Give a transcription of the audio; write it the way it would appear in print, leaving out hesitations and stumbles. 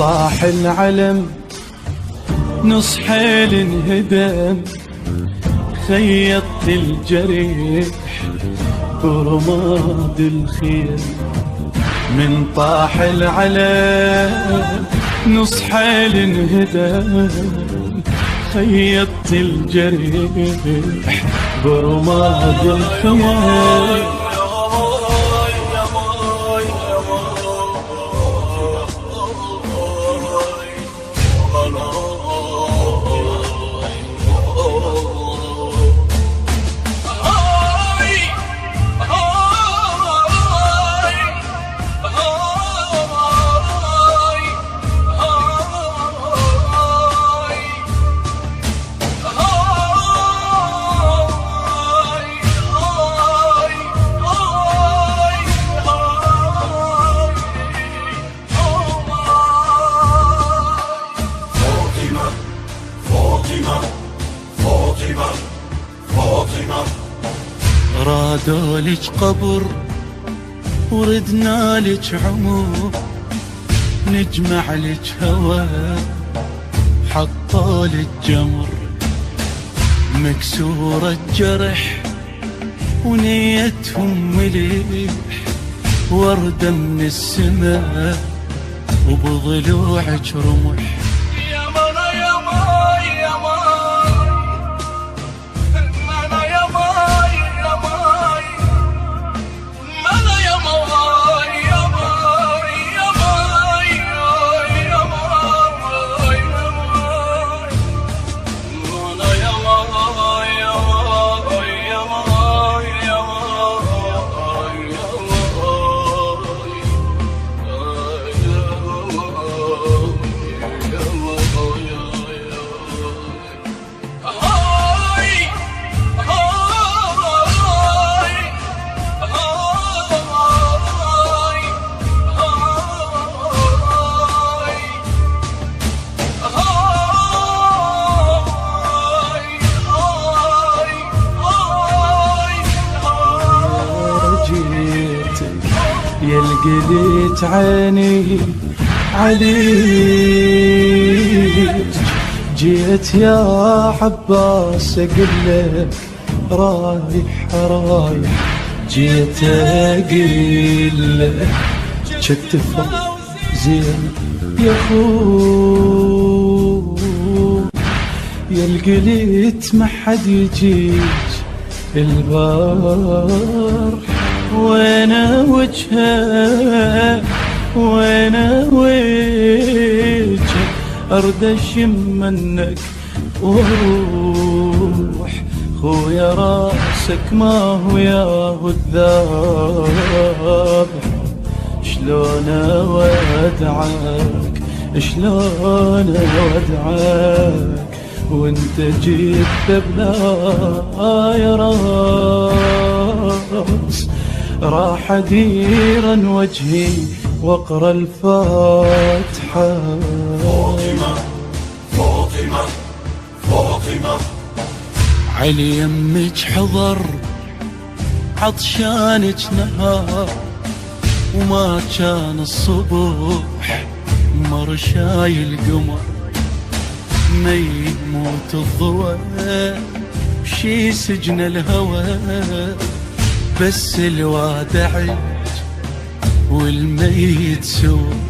طاح العلم نص حيل انهدم، خيطت الجريح برماد الخيل. من طاح العلم نص حيل انهدم، خيطت الجريح برماد الخيل. رادولك قبر وردنا لك عمر، نجمع لك هوى حطولك جمر. مكسورة جرح ونيتهم مليح، وردة من السماء وبضلوعك رمح. يلقيت عيني عليك، جيت يا عباس اقلك رايح رايح، جيت اقلك شتفة زين يا خو. يلقيت ما حد يجيك البارح، وانا وجهه وانا وجهه ارد اشم منك واروح. خويا راسك ما هو ياهو الذابح، شلون اودعك شلون اودعك وانت جيت بلا يا راس. راح اديرا وجهي واقرا الفاتحة. فاطمة فاطمة فاطمة، علي يمك حضر عطشانك نهار، وما كان الصبح مرشاي القمر. ما يموت الضوء بشي سجن الهوى، بس الوادع والميت سوى.